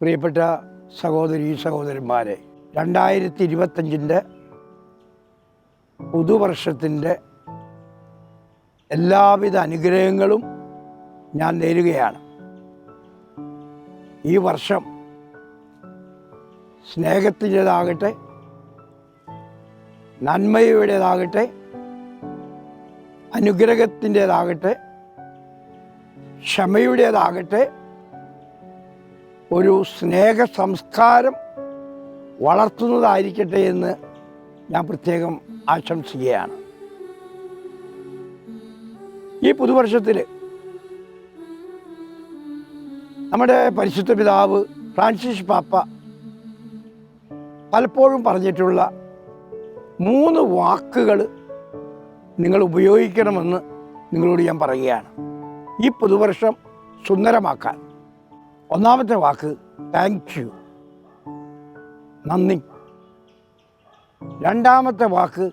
പ്രിയപ്പെട്ട സഹോദരന്മാരെ, 2025 പുതുവർഷത്തിൻ്റെ എല്ലാവിധ അനുഗ്രഹങ്ങളും ഞാൻ നേരുകയാണ്. ഈ വർഷം സ്നേഹത്തിൻ്റേതാകട്ടെ, നന്മയുടേതാകട്ടെ, അനുഗ്രഹത്തിൻ്റേതാകട്ടെ, ക്ഷമയുടേതാകട്ടെ, ഒരു സ്നേഹ സംസ്കാരം വളർത്തുന്നതായിരിക്കട്ടെ എന്ന് ഞാൻ പ്രത്യേകം ആശംസിക്കുകയാണ്. ഈ പുതുവർഷത്തിൽ നമ്മുടെ പരിശുദ്ധ പിതാവ് ഫ്രാൻസിസ് പാപ്പ പലപ്പോഴും പറഞ്ഞിട്ടുള്ള 3 വാക്കുകൾ നിങ്ങൾ ഉപയോഗിക്കണമെന്ന് നിങ്ങളോട് ഞാൻ പറയുകയാണ്. ഈ പുതുവർഷം സുന്ദരമാക്കാൻ ഒന്നാമത്തെ വാക്ക് താങ്ക് യു, നന്ദി. രണ്ടാമത്തെ വാക്ക്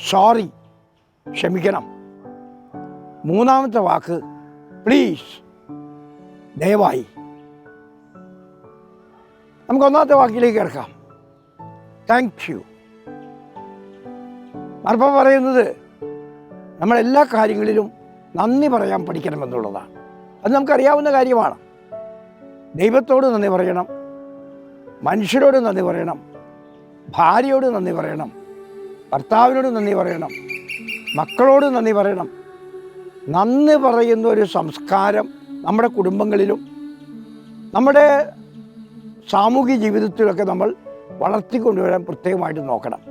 സോറി, ക്ഷമിക്കണം. മൂന്നാമത്തെ വാക്ക് പ്ലീസ്, ദയവായി. നമുക്ക് ഒന്നാമത്തെ വാക്കിലേക്ക് കിടക്കാം. Thank you. മാർപ്പാപ്പ പറയുന്നത് നമ്മളെല്ലാ കാര്യങ്ങളിലും നന്ദി പറയാൻ പഠിക്കണമെന്നുള്ളതാണ്. അത് നമുക്കറിയാവുന്ന കാര്യമാണ്. ദൈവത്തോട് നന്ദി പറയണം, മനുഷ്യരോട് നന്ദി പറയണം, ഭാര്യയോട് നന്ദി പറയണം, ഭർത്താവിനോട് നന്ദി പറയണം, മക്കളോട് നന്ദി പറയണം. നന്ദി പറയുന്ന ഒരു സംസ്കാരം നമ്മുടെ കുടുംബങ്ങളിലും നമ്മുടെ സാമൂഹിക ജീവിതത്തിലൊക്കെ നമ്മൾ വളർത്തിക്കൊണ്ടുവരാൻ പ്രത്യേകമായിട്ട് നോക്കണം.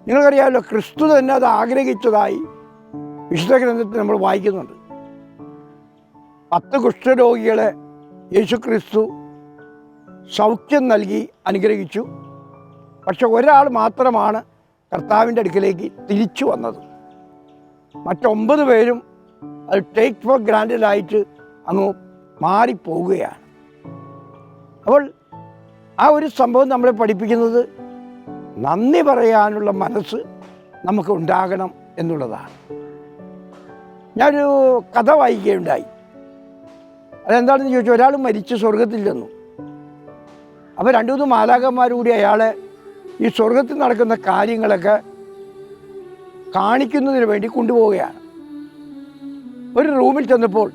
നിങ്ങൾക്കറിയാമല്ലോ, ക്രിസ്തു തന്നെ അത് ആഗ്രഹിച്ചതായി വിശുദ്ധ ഗ്രന്ഥത്തിൽ നമ്മൾ വായിക്കുന്നുണ്ട്. 10 കുഷ്ഠരോഗികളെ യേശു ക്രിസ്തു സൗഖ്യം നൽകി അനുഗ്രഹിച്ചു. പക്ഷെ ഒരാൾ മാത്രമാണ് കർത്താവിൻ്റെ അടുക്കിലേക്ക് തിരിച്ചു വന്നത്. മറ്റ് 9 പേരും അത് ടേക്ക് ഫോർ ഗ്രാൻഡഡായിട്ട് അങ്ങ് മാറിപ്പോവുകയാണ്. അപ്പോൾ ആ ഒരു സംഭവം നമ്മളെ പഠിപ്പിക്കുന്നത് നന്ദി പറയാനുള്ള മനസ്സ് നമുക്ക് ഉണ്ടാകണം എന്നുള്ളതാണ്. ഞാനൊരു കഥ വായിക്കുകയുണ്ടായി. അതെന്താണെന്ന് ചോദിച്ചാൽ, ഒരാൾ മരിച്ച് സ്വർഗത്തിൽ ചെന്നു. അപ്പോൾ 2-3 മാലാഖമാരുകൂടി അയാളെ ഈ സ്വർഗത്തിൽ നടക്കുന്ന കാര്യങ്ങളൊക്കെ കാണിക്കുന്നതിന് വേണ്ടി കൊണ്ടുപോവുകയാണ്. ഒരു റൂമിൽ ചെന്നപ്പോൾ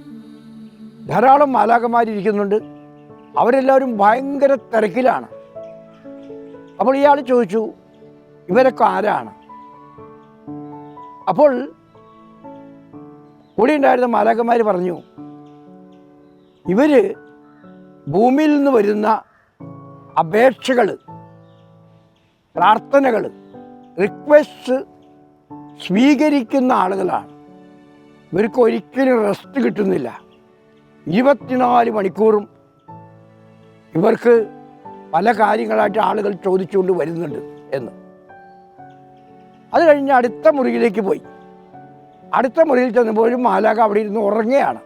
ധാരാളം മാലാഖമാരിയ്ക്കുന്നുണ്ട്. അവരെല്ലാവരും ഭയങ്കര തിരക്കിലാണ്. അപ്പോൾ ഇയാൾ ചോദിച്ചു, ഇവരൊക്കെ ആരാണ്? അപ്പോൾ കൂടെ ഉണ്ടായിരുന്ന മാലാഖമാർ പറഞ്ഞു, ഇവർ ഭൂമിയിൽ നിന്ന് വരുന്ന അപേക്ഷകൾ, പ്രാർത്ഥനകൾ, റിക്വസ്റ്റ് സ്വീകരിക്കുന്ന ആളുകളാണ്. ഇവർക്ക് ഒരിക്കലും റെസ്റ്റ് കിട്ടുന്നില്ല. 24 മണിക്കൂറും ഇവർക്ക് പല കാര്യങ്ങളായിട്ട് ആളുകൾ ചോദിച്ചുകൊണ്ട് വരുന്നുണ്ട് എന്ന്. അത് കഴിഞ്ഞ് അടുത്ത മുറിയിലേക്ക് പോയി. അടുത്ത മുറിയിൽ ചെന്നപ്പോഴും മാലാഖ അവിടെ ഇരുന്ന് ഉറങ്ങുകയാണ്,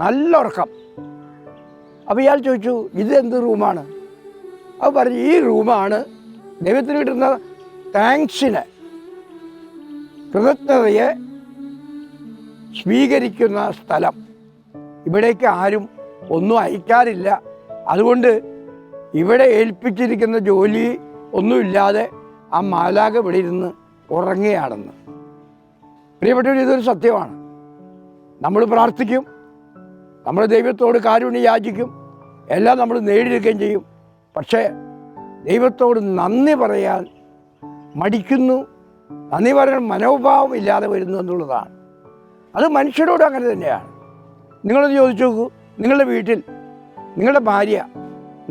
നല്ല ഉറക്കം. അപ്പോൾ ഇയാൾ ചോദിച്ചു, ഇത് എന്ത് റൂമാണ്? അത് പറഞ്ഞു, ഈ റൂമാണ് ദൈവത്തിന് കിട്ടുന്ന താങ്ക്സിനെ, കൃതജ്ഞതയെ സ്വീകരിക്കുന്ന സ്ഥലം. ഇവിടേക്ക് ആരും ഒന്നും അയക്കാറില്ല. അതുകൊണ്ട് ഇവിടെ ഏൽപ്പിച്ചിരിക്കുന്ന ജോലി ഒന്നുമില്ലാതെ ആ മാലാഖ ഇവിടെ ഇരുന്ന് ഉറങ്ങുകയാണെന്ന്. പ്രിയപ്പെട്ടവർ, ഇതൊരു സത്യമാണ്. നമ്മൾ പ്രാർത്ഥിക്കും, നമ്മൾ ദൈവത്തോട് കാരുണ്യം യാചിക്കും, എല്ലാം നമ്മൾ നേടിയെടുക്കുകയും ചെയ്യും. പക്ഷേ ദൈവത്തോട് നന്ദി പറയാൻ മടിക്കുന്നു, നന്ദി പറയാൻ മനോഭാവം ഇല്ലാതെ വരുന്നു എന്നുള്ളതാണ്. അത് മനുഷ്യരോട് അങ്ങനെ തന്നെയാണ്. നിങ്ങളൊന്ന് ചോദിച്ചു നോക്കൂ, നിങ്ങളുടെ വീട്ടിൽ നിങ്ങളുടെ ഭാര്യ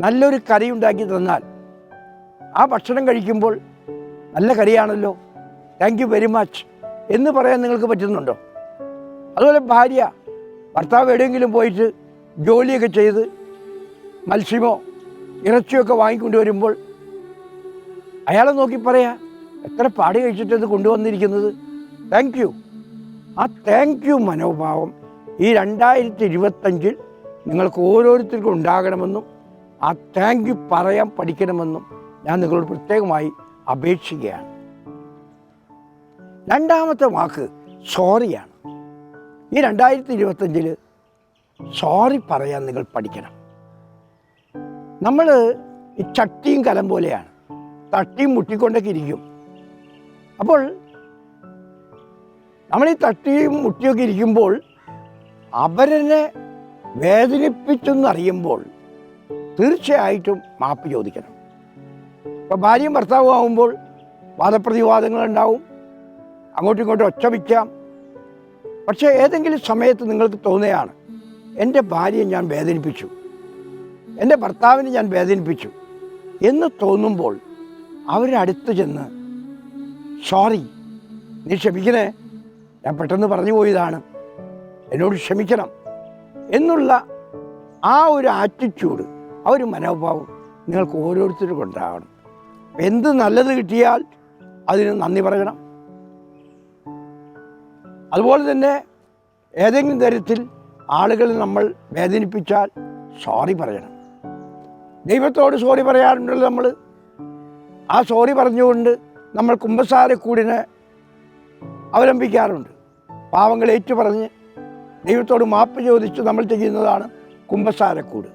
നല്ലൊരു കറി ഉണ്ടാക്കി തന്നാൽ ആ ഭക്ഷണം കഴിക്കുമ്പോൾ നല്ല കറിയാണല്ലോ, താങ്ക് യു വെരി മച്ച് എന്ന് പറയാൻ നിങ്ങൾക്ക് പറ്റുന്നുണ്ടോ? അതുപോലെ ഭാര്യ ഭർത്താവ് എവിടെയെങ്കിലും പോയിട്ട് ജോലിയൊക്കെ ചെയ്ത് മത്സ്യമോ ഇറച്ചിയൊക്കെ വാങ്ങിക്കൊണ്ട് വരുമ്പോൾ അയാളെ നോക്കി പറയാ, എത്ര പാടി കഴിച്ചിട്ടത് കൊണ്ടുവന്നിരിക്കുന്നത്, താങ്ക് യു. ആ താങ്ക് യു മനോഭാവം ഈ 2025 നിങ്ങൾക്ക് ഓരോരുത്തർക്കും ഉണ്ടാകണമെന്നും ആ താങ്ക് യു പറയാൻ പഠിക്കണമെന്നും ഞാൻ നിങ്ങളോട് പ്രത്യേകമായി അപേക്ഷിക്കുകയാണ്. രണ്ടാമത്തെ വാക്ക് സോറിയാണ്. ഈ 2025 സോറി പറയാൻ നിങ്ങൾ പഠിക്കണം. നമ്മൾ ഈ ചട്ടിയും കലം പോലെയാണ്, തട്ടിയും മുട്ടിക്കൊണ്ടൊക്കെ ഇരിക്കും. അപ്പോൾ നമ്മൾ ഈ തട്ടിയും മുട്ടിയൊക്കെ ഇരിക്കുമ്പോൾ അവരെന്നെ വേദനിപ്പിച്ചെന്നറിയുമ്പോൾ തീർച്ചയായിട്ടും മാപ്പ് ചോദിക്കണം. ഇപ്പോൾ ഭാര്യയും ഭർത്താവും ആകുമ്പോൾ വാദപ്രതിവാദങ്ങളുണ്ടാവും, അങ്ങോട്ടും ഇങ്ങോട്ടും ഒച്ച വയ്ക്കാം. പക്ഷേ ഏതെങ്കിലും സമയത്ത് നിങ്ങൾക്ക് തോന്നുകയാണ്, എൻ്റെ ഭാര്യയെ ഞാൻ വേദനിപ്പിച്ചു, എൻ്റെ ഭർത്താവിനെ ഞാൻ വേദനിപ്പിച്ചു എന്ന് തോന്നുമ്പോൾ അവരുടെ അടുത്ത് ചെന്ന് സോറി, നീ ക്ഷമിക്കണേ, ഞാൻ പെട്ടെന്ന് പറഞ്ഞു പോയതാണ്, എന്നോട് ക്ഷമിക്കണം എന്നുള്ള ആ ഒരു ആറ്റിറ്റ്യൂഡ്, ആ ഒരു മനോഭാവം നിങ്ങൾക്ക് ഓരോരുത്തർക്കും ഉണ്ടാകണം. എന്ത് നല്ലത് കിട്ടിയാൽ അതിന് നന്ദി പറയണം. അതുപോലെ തന്നെ ഏതെങ്കിലും തരത്തിൽ ആളുകളെ നമ്മൾ വേദനിപ്പിച്ചാൽ സോറി പറയണം. ദൈവത്തോട് സോറി പറയാറുണ്ടല്ലോ നമ്മൾ. ആ സോറി പറഞ്ഞുകൊണ്ട് നമ്മൾ കുമ്പസാരക്കൂടിനെ അവലംബിക്കാറുണ്ട്. പാവങ്ങൾ ഏറ്റുപറഞ്ഞ് ദൈവത്തോട് മാപ്പ് ചോദിച്ച് നമ്മൾ ചെയ്യുന്നതാണ് കുമ്പസാരക്കൂട്.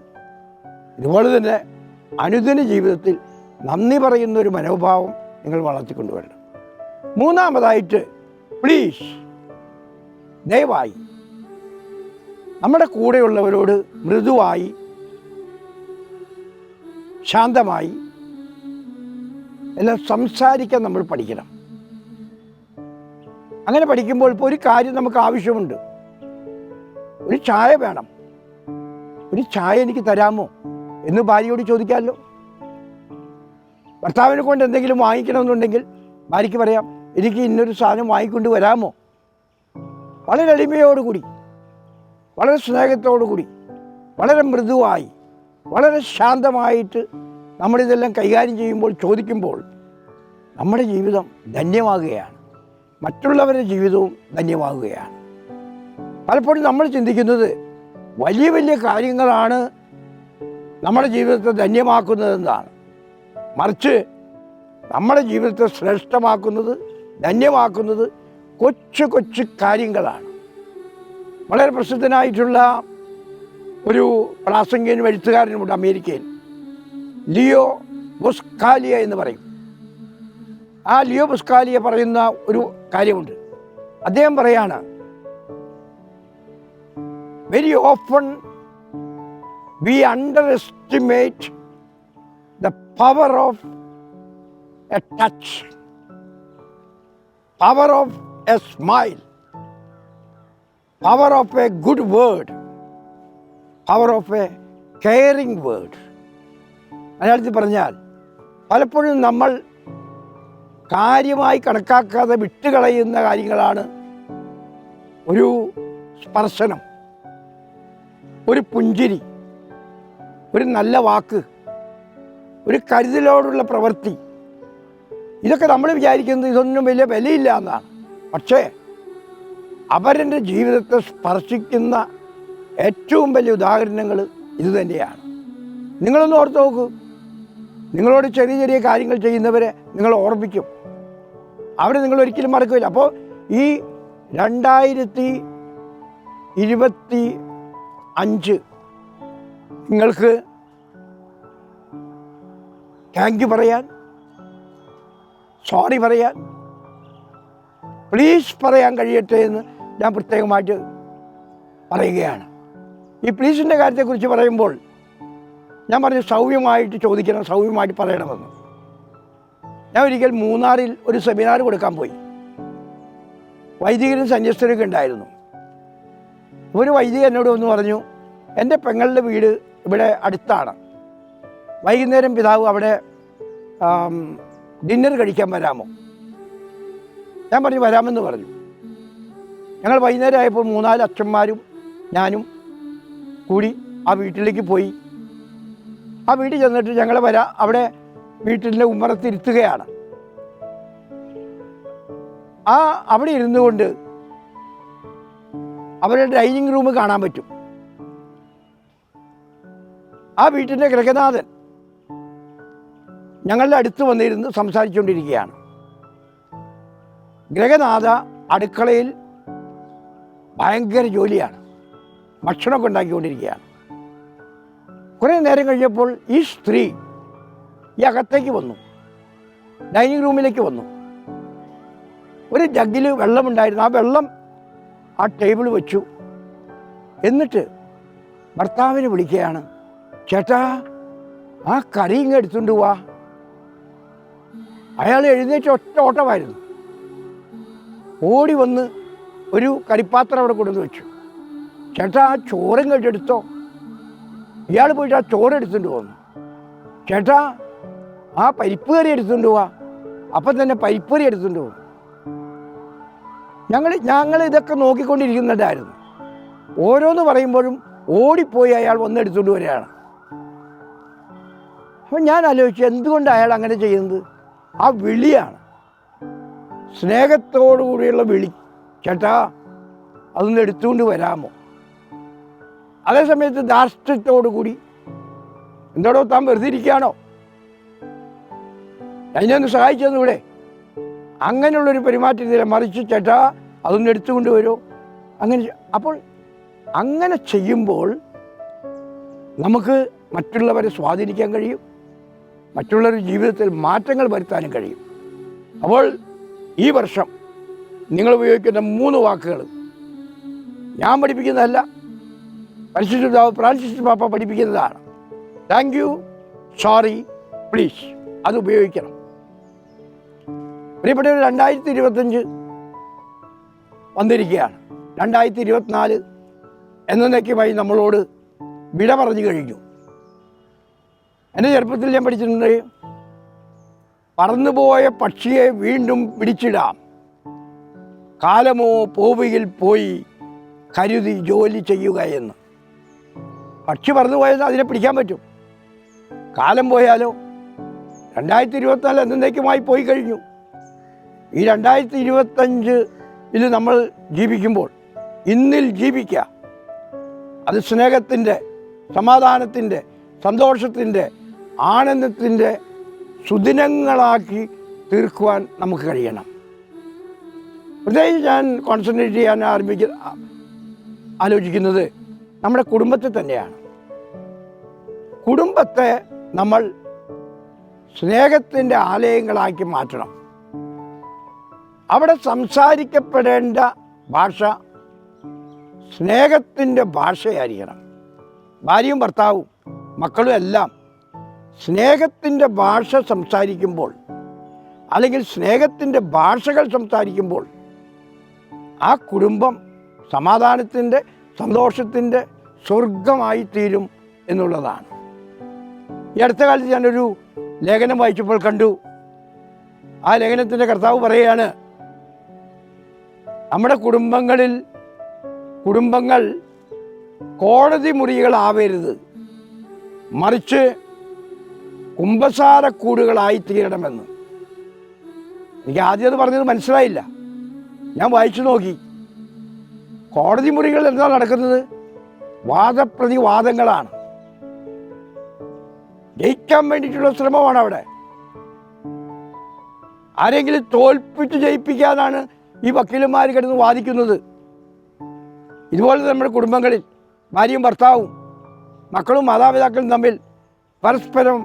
ഇതുപോലെ തന്നെ അനുദിന ജീവിതത്തിൽ നന്ദി പറയുന്ന ഒരു മനോഭാവം നിങ്ങൾ വളർത്തിക്കൊണ്ടുവരണം. മൂന്നാമതായിട്ട്, പ്ലീസ്, ദയവായി നമ്മുടെ കൂടെയുള്ളവരോട് മൃദുവായി ശാന്തമായി എല്ലാം സംസാരിക്കാൻ നമ്മൾ പഠിക്കണം. അങ്ങനെ പഠിക്കുമ്പോൾ ഇപ്പോൾ ഒരു കാര്യം നമുക്ക് ആവശ്യമുണ്ട്, ഒരു ചായ വേണം, ഒരു ചായ എനിക്ക് തരാമോ എന്ന് ഭാര്യയോട് ചോദിക്കാമല്ലോ. ഭർത്താവിനെ കൊണ്ട് എന്തെങ്കിലും വാങ്ങിക്കണമെന്നുണ്ടെങ്കിൽ ഭാര്യയ്ക്ക് പറയാം, എനിക്ക് ഇന്നൊരു സാധനം വാങ്ങിക്കൊണ്ട് വരാമോ. വളരെ എളിമയോടുകൂടി, വളരെ സ്നേഹത്തോടുകൂടി, വളരെ മൃദുവായി, വളരെ ശാന്തമായിട്ട് നമ്മളിതെല്ലാം കൈകാര്യം ചെയ്യുമ്പോൾ, ചോദിക്കുമ്പോൾ നമ്മുടെ ജീവിതം ധന്യമാകുകയാണ്, മറ്റുള്ളവരുടെ ജീവിതവും ധന്യമാകുകയാണ്. പലപ്പോഴും നമ്മൾ ചിന്തിക്കുന്നത് വലിയ വലിയ കാര്യങ്ങളാണ് നമ്മുടെ ജീവിതത്തെ ധന്യമാക്കുന്നതെന്നാണ്. മറിച്ച് നമ്മുടെ ജീവിതത്തെ ശ്രേഷ്ഠമാക്കുന്നത്, ധന്യമാക്കുന്നത് കൊച്ചു കൊച്ചു കാര്യങ്ങളാണ്. വളരെ പ്രസിദ്ധനായിട്ടുള്ള ഒരു പ്രാസംഗികനും എഴുത്തുകാരനുമുണ്ട് അമേരിക്കയിൽ, ലിയോ ബുസ്കാലിയ എന്ന് പറയും. ആ ലിയോ ബുസ്കാലിയ പറയുന്ന ഒരു കാര്യമുണ്ട്. അദ്ദേഹം പറയാണ്, very often we underestimate the power of a touch, power of a smile, power of a good word, power of a caring word. മലയാളത്തിൽ പറഞ്ഞാൽ പലപ്പോഴും നമ്മൾ കാര്യമായി കണക്കാക്കാതെ വിട്ടുകളയുന്ന കാര്യങ്ങളാണ് ഒരു സ്പർശനം, ഒരു പുഞ്ചിരി, ഒരു നല്ല വാക്ക്, ഒരു കരുതലോടുള്ള പ്രവൃത്തി. ഇതൊക്കെ നമ്മൾ വിചാരിക്കുന്നത് ഇതൊന്നും വലിയ വിലയില്ല എന്നാണ്. പക്ഷേ അവരുടെ ജീവിതത്തെ സ്പർശിക്കുന്ന ഏറ്റവും വലിയ ഉദാഹരണങ്ങൾ ഇതുതന്നെയാണ്. നിങ്ങളൊന്ന് ഓർത്ത് നോക്കൂ, നിങ്ങളോട് ചെറിയ ചെറിയ കാര്യങ്ങൾ ചെയ്യുന്നവരെ നിങ്ങൾ ഓർമ്മിക്കും, അവരെ നിങ്ങൾ ഒരിക്കലും മറക്കില്ല. അപ്പോൾ ഈ 2025 നിങ്ങൾക്ക് താങ്ക് യു പറയാൻ, സോറി പറയാൻ, പ്ലീസ് പറയാൻ കഴിയട്ടെ എന്ന് ഞാൻ പ്രത്യേകമായിട്ട് പറയുകയാണ്. ഈ പ്ലീസിൻ്റെ കാര്യത്തെക്കുറിച്ച് പറയുമ്പോൾ ഞാൻ പറഞ്ഞു സൗമ്യമായിട്ട് ചോദിക്കണം, സൗമ്യമായിട്ട് പറയണമെന്ന്. ഞാൻ ഒരിക്കൽ മൂന്നാറിൽ ഒരു സെമിനാർ കൊടുക്കാൻ പോയി. വൈദികരും സന്യസ്തരൊക്കെ ഉണ്ടായിരുന്നു. ഒരു വൈദികൻ എന്നോട് വന്ന് പറഞ്ഞു, എൻ്റെ പെങ്ങളുടെ വീട് ഇവിടെ അടുത്താണ്, വൈകുന്നേരം പിതാവ് അവിടെ ഡിന്നർ കഴിക്കാൻ വരാമോ? ഞാൻ പറഞ്ഞു വരാമെന്ന് പറഞ്ഞു. ഞങ്ങൾ വൈകുന്നേരം ആയപ്പോൾ 3-4 അച്ഛന്മാരും ഞാനും കൂടി ആ വീട്ടിലേക്ക് പോയി. ആ വീട്ടിൽ ചെന്നിട്ട് ഞങ്ങൾ അവിടെ വീട്ടിൻ്റെ ഉമ്മറത്തിരുത്തുകയാണ്. അവിടെ ഇരുന്നു കൊണ്ട് അവരുടെ ഡൈനിങ് റൂം കാണാൻ പറ്റും. ആ വീട്ടിൻ്റെ ഗൃഹനാഥൻ ഞങ്ങളുടെ അടുത്ത് വന്നിരുന്ന് സംസാരിച്ചുകൊണ്ടിരിക്കുകയാണ്. ഗൃഹനാഥ അടുക്കളയിൽ ഭയങ്കര ജോലിയാണ്, ഭക്ഷണമൊക്കെ ഉണ്ടാക്കിക്കൊണ്ടിരിക്കുകയാണ്. കുറേ നേരം കഴിഞ്ഞപ്പോൾ ഈ സ്ത്രീ ഈ അകത്തേക്ക് വന്നു, ഡൈനിങ് റൂമിലേക്ക് വന്നു. ഒരു ജഗ്ഗിൽ വെള്ളമുണ്ടായിരുന്നു. ആ വെള്ളം ആ ടേബിൾ വെച്ചു. എന്നിട്ട് ഭർത്താവിനെ വിളിക്കുകയാണ്, ചേട്ടാ ആ കറി ഇങ്ങ് എടുത്തുകൊണ്ട് പോവാ. അയാൾ എഴുന്നേറ്റ് ഒറ്റ ഓട്ടമായിരുന്നു. ഓടി വന്ന് ഒരു കറിപ്പാത്രം അവിടെ കൊണ്ടുവന്ന് വെച്ചു. ചേട്ടാ ആ ചോറും കെട്ടെടുത്തോ. ഇയാൾ പോയിട്ട് ആ ചോറ് എടുത്തുകൊണ്ട് പോന്നു. ചേട്ടാ ആ പരിപ്പ് കറി എടുത്തുകൊണ്ട് പോവാ. അപ്പം തന്നെ പരിപ്പ് കറി എടുത്തുകൊണ്ട് പോകും. ഞങ്ങൾ ഇതൊക്കെ നോക്കിക്കൊണ്ടിരിക്കുന്നുണ്ടായിരുന്നു. ഓരോന്ന് പറയുമ്പോഴും ഓടിപ്പോയി അയാൾ വന്ന് എടുത്തുകൊണ്ട് വരികയാണ്. അപ്പം ഞാൻ ആലോചിച്ചു, എന്തുകൊണ്ട് അയാൾ അങ്ങനെ ചെയ്യുന്നത്? ആ വിളിയാണ്, സ്നേഹത്തോടു കൂടിയുള്ള വിളി. ചേട്ടാ അതൊന്ന് എടുത്തുകൊണ്ട് വരാമോ? അതേസമയത്ത് ധാർഷ്ട്യത്തോടു കൂടി, എന്തോടോ താൻ വെറുതെ ഇരിക്കുകയാണോ, എന്നെ ഒന്ന് സഹായിച്ചെന്നിവിടെ, അങ്ങനെയുള്ളൊരു പെരുമാറ്റത്തില്ല. മറിച്ച് ചേട്ടാ അതൊന്ന് എടുത്തുകൊണ്ട് വരുമോ? അങ്ങനെ. അപ്പോൾ അങ്ങനെ ചെയ്യുമ്പോൾ നമുക്ക് മറ്റുള്ളവരെ സ്വാധീനിക്കാൻ കഴിയും, മറ്റുള്ളവരുടെ ജീവിതത്തിൽ മാറ്റങ്ങൾ വരുത്താനും കഴിയും. അപ്പോൾ ഈ വർഷം നിങ്ങൾ ഉപയോഗിക്കുന്ന 3 വാക്കുകൾ ഞാൻ പഠിപ്പിക്കുന്നതല്ല, പരിശുദ്ധ പിതാവ് ഫ്രാൻസിസ് പാപ്പ പഠിപ്പിക്കുന്നതാണ്. Thank you, sorry, please. അത് ഉപയോഗിക്കണം. പ്രിയപ്പെട്ടവർ, 2025 വന്നിരിക്കുകയാണ്. 2024 എന്നേക്കുമായി നമ്മളോട് വിട പറഞ്ഞു കഴിഞ്ഞു. എൻ്റെ ചെറുപ്പത്തിൽ ഞാൻ പഠിച്ചിട്ടുണ്ട്, പറന്നുപോയ പക്ഷിയെ വീണ്ടും പിടിച്ചിടാം, കാലമോ പോവുകയിൽ പോയി കരുതി ജോലി ചെയ്യുക എന്ന്. പക്ഷി പറന്നു പോയാൽ അതിനെ പിടിക്കാൻ പറ്റും. കാലം പോയാലോ? 2024 എന്നേക്കുമായി പോയി കഴിഞ്ഞു. ഈ 2025 നമ്മൾ ജീവിക്കുമ്പോൾ ഇന്നിൽ ജീവിക്കുക. അത് സ്നേഹത്തിൻ്റെ, സമാധാനത്തിൻ്റെ, സന്തോഷത്തിൻ്റെ, ആനന്ദത്തിൻ്റെ സുദിനങ്ങളാക്കി തീർക്കുവാൻ നമുക്ക് കഴിയണം. പ്രത്യേകിച്ച് ഞാൻ കോൺസെൻട്രേറ്റ് ചെയ്യാൻ ആലോചിക്കുന്നത് നമ്മുടെ കുടുംബത്തെ തന്നെയാണ്. കുടുംബത്തെ നമ്മൾ സ്നേഹത്തിൻ്റെ ആലയങ്ങളാക്കി മാറ്റണം. അവിടെ സംസാരിക്കപ്പെടേണ്ട ഭാഷ സ്നേഹത്തിൻ്റെ ഭാഷയായിരിക്കണം. ഭാര്യയും ഭർത്താവും മക്കളും എല്ലാം സ്നേഹത്തിൻ്റെ ഭാഷ സംസാരിക്കുമ്പോൾ, അല്ലെങ്കിൽ സ്നേഹത്തിൻ്റെ ഭാഷകൾ സംസാരിക്കുമ്പോൾ ആ കുടുംബം സമാധാനത്തിൻ്റെ, സന്തോഷത്തിൻ്റെ സ്വർഗമായി തീരും എന്നുള്ളതാണ്. ഈ അടുത്ത കാലത്ത് ഞാനൊരു ലേഖനം വായിച്ചപ്പോൾ കണ്ടു. ആ ലേഖനത്തിൻ്റെ കർത്താവ് പറയുകയാണ്, നമ്മുടെ കുടുംബങ്ങൾ കോടതി മുറികളാവരുത്, മറിച്ച് കുമ്പസാരക്കൂടുകളായി തീരണമെന്ന്. എനിക്ക് ആദ്യം അത് പറഞ്ഞത് മനസ്സിലായില്ല. ഞാൻ വായിച്ചു നോക്കി. കോടതി മുറികൾ എന്താ നടക്കുന്നത്? വാദപ്രതിവാദങ്ങളാണ്. ജയിക്കാൻ വേണ്ടിയിട്ടുള്ള ശ്രമമാണ് അവിടെ. ആരെങ്കിലും തോൽപ്പിച്ച് ജയിപ്പിക്കാനാണ് ഈ വക്കീലന്മാർ കിടന്ന് വാദിക്കുന്നത്. ഇതുപോലെ നമ്മുടെ കുടുംബങ്ങളിൽ ഭാര്യയും ഭർത്താവും മക്കളും മാതാപിതാക്കളും തമ്മിൽ പരസ്പരം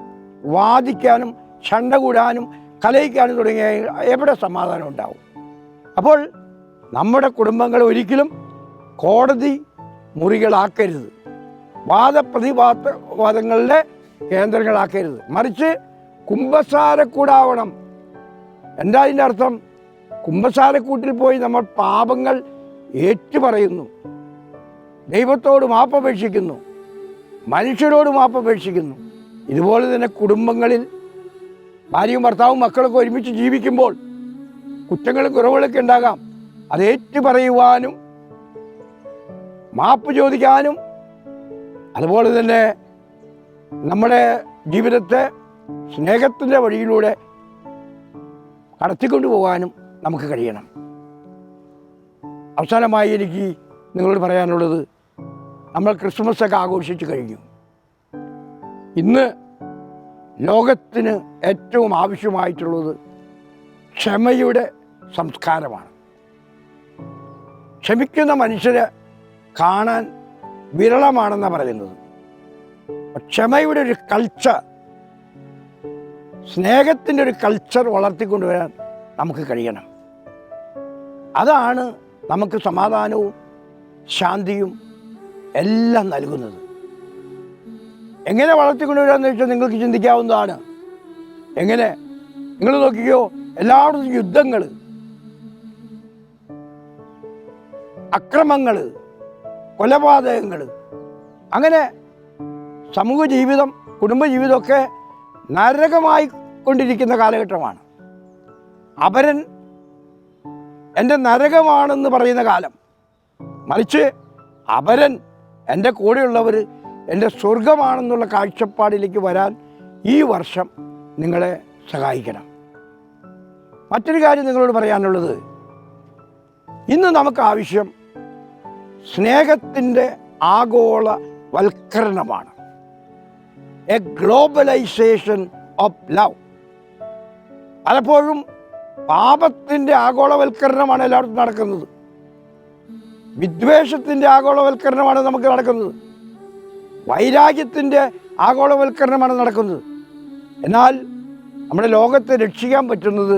വാദിക്കാനും ശണ്ട കൂടാനും കലഹിക്കാനും തുടങ്ങിയ എവിടെ സമാധാനം ഉണ്ടാവും? അപ്പോൾ നമ്മുടെ കുടുംബങ്ങളെ ഒരിക്കലും കോടതി മുറികളാക്കരുത്, വാദപ്രതിവാദങ്ങളുടെ കേന്ദ്രങ്ങളാക്കരുത്, മറിച്ച് കുമ്പസാരക്കൂടാവണം. എന്താ അതിൻ്റെ അർത്ഥം? കുമ്പസാരക്കൂട്ടിൽ പോയി നമ്മൾ പാപങ്ങൾ ഏറ്റുപറയുന്നു, ദൈവത്തോട് മാപ്പപേക്ഷിക്കുന്നു, മനുഷ്യരോട് മാപ്പപേക്ഷിക്കുന്നു. ഇതുപോലെ തന്നെ കുടുംബങ്ങളിൽ ഭാര്യയും ഭർത്താവും മക്കളൊക്കെ ഒരുമിച്ച് ജീവിക്കുമ്പോൾ കുറ്റങ്ങളും കുറവുകളൊക്കെ ഉണ്ടാകാം. അത് ഏറ്റുപറയുവാനും മാപ്പ് ചോദിക്കാനും, അതുപോലെ തന്നെ നമ്മുടെ ജീവിതത്തെ സ്നേഹത്തിൻ്റെ വഴിയിലൂടെ കടത്തിക്കൊണ്ടു പോകാനും നമുക്ക് കഴിയണം. അവസാനമായി എനിക്ക് നിങ്ങളോട് പറയാനുള്ളത്, നമ്മൾ ക്രിസ്മസൊക്കെ ആഘോഷിച്ച് കഴിഞ്ഞു. ഇന്ന് ലോകത്തിന് ഏറ്റവും ആവശ്യമായിട്ടുള്ളത് ക്ഷമയുടെ സംസ്കാരമാണ്. ക്ഷമിക്കുന്ന മനുഷ്യരെ കാണാൻ വിരളമാണെന്നാണ് പറയുന്നത്. ക്ഷമയുടെ ഒരു കൾച്ചർ, സ്നേഹത്തിൻ്റെ ഒരു കൾച്ചർ വളർത്തിക്കൊണ്ടുവരാൻ നമുക്ക് കഴിയണം. അതാണ് നമുക്ക് സമാധാനവും ശാന്തിയും എല്ലാം നൽകുന്നത്. എങ്ങനെ വളർത്തിക്കൊണ്ടുവരാമെന്ന് വെച്ചാൽ നിങ്ങൾക്ക് ചിന്തിക്കാവുന്നതാണ്. എങ്ങനെ? നിങ്ങൾ നോക്കിക്കോ, എല്ലായിടത്തും യുദ്ധങ്ങൾ, അക്രമങ്ങൾ, കൊലപാതകങ്ങൾ, അങ്ങനെ സമൂഹ ജീവിതം, കുടുംബജീവിതമൊക്കെ നരകമായി കൊണ്ടിരിക്കുന്ന കാലഘട്ടമാണ്. അപരൻ എൻ്റെ നരകമാണെന്ന് പറയുന്ന കാലം. മറിച്ച് അപരൻ എൻ്റെ കൂടെയുള്ളവർ എൻ്റെ സ്വർഗമാണെന്നുള്ള കാഴ്ചപ്പാടിലേക്ക് വരാൻ ഈ വർഷം നിങ്ങളെ സഹായിക്കണം. മറ്റൊരു കാര്യം നിങ്ങളോട് പറയാനുള്ളത്, ഇന്ന് നമുക്ക് ആവശ്യം സ്നേഹത്തിൻ്റെ ആഗോള വൽക്കരണമാണ്. A globalisation of love. പലപ്പോഴും പാപത്തിൻ്റെ ആഗോളവൽക്കരണമാണ് എല്ലായിടത്തും നടക്കുന്നത്. വിദ്വേഷത്തിൻ്റെ ആഗോളവൽക്കരണമാണ് നമുക്ക് നടക്കുന്നത്. വൈരാഗ്യത്തിൻ്റെ ആഗോളവൽക്കരണമാണ് നടക്കുന്നത്. എന്നാൽ നമ്മുടെ ലോകത്തെ രക്ഷിക്കാൻ പറ്റുന്നത്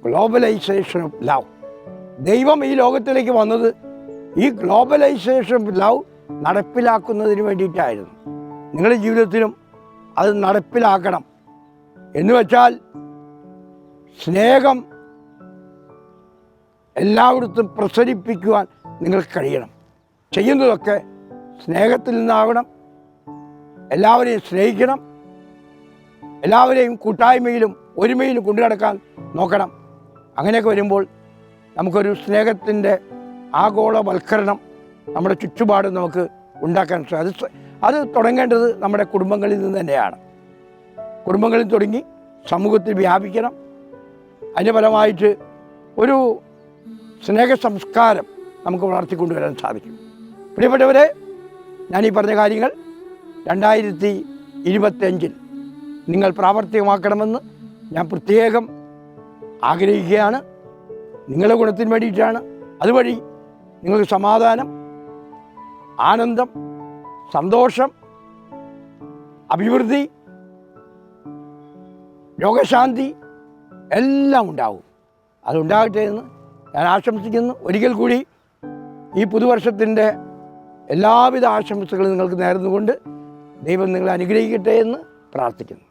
ഗ്ലോബലൈസേഷൻ ഓഫ് ലവ്. ദൈവം ഈ ലോകത്തിലേക്ക് വന്നത് ഈ ഗ്ലോബലൈസേഷൻ ഓഫ് ലവ് നടപ്പിലാക്കുന്നതിന് വേണ്ടിയിട്ടായിരുന്നു. നിങ്ങളുടെ ജീവിതത്തിലും അത് നടപ്പിലാക്കണം. എന്ന് വെച്ചാൽ സ്നേഹം എല്ലായിടത്തും പ്രസരിപ്പിക്കുവാൻ നിങ്ങൾക്ക് കഴിയണം. ചെയ്യുന്നതൊക്കെ സ്നേഹത്തിൽ നിന്നാകണം. എല്ലാവരെയും സ്നേഹിക്കണം. എല്ലാവരെയും കൂട്ടായ്മയിലും ഒരുമയിലും കൊണ്ടു നടക്കാൻ നോക്കണം. അങ്ങനെയൊക്കെ വരുമ്പോൾ നമുക്കൊരു സ്നേഹത്തിൻ്റെ ആഗോളവൽക്കരണം നമ്മുടെ ചുറ്റുപാടും നമുക്ക് ഉണ്ടാക്കാൻ സാധിക്കും. അത് തുടങ്ങേണ്ടത് നമ്മുടെ കുടുംബങ്ങളിൽ നിന്ന് തന്നെയാണ്. കുടുംബങ്ങളിൽ തുടങ്ങി സമൂഹത്തിൽ വ്യാപിക്കണം. അതിൻ്റെ ഫലമായിട്ട് ഒരു സ്നേഹ സംസ്കാരം നമുക്ക് വളർത്തിക്കൊണ്ടുവരാൻ സാധിക്കും. പ്രിയപ്പെട്ടവരെ, ഞാൻ ഈ പറഞ്ഞ കാര്യങ്ങൾ 2025 നിങ്ങൾ പ്രാവർത്തികമാക്കണമെന്ന് ഞാൻ പ്രത്യേകം ആഗ്രഹിക്കുകയാണ്. നിങ്ങളുടെ ഗുണത്തിന് വേണ്ടിയിട്ടാണ്. അതുവഴി നിങ്ങൾക്ക് സമാധാനം, ആനന്ദം, സന്തോഷം, അഭിവൃദ്ധി, രോഗശാന്തി എല്ലാം ഉണ്ടാവും. അതുണ്ടാകട്ടെ എന്ന് ഞാൻ ആശംസിക്കുന്നു. ഒരിക്കൽ കൂടി ഈ പുതുവർഷത്തിൻ്റെ എല്ലാവിധ ആശംസകളും നിങ്ങൾക്ക് നേർന്നുകൊണ്ട് ദൈവം നിങ്ങളെ അനുഗ്രഹിക്കട്ടെ എന്ന് പ്രാർത്ഥിക്കുന്നു.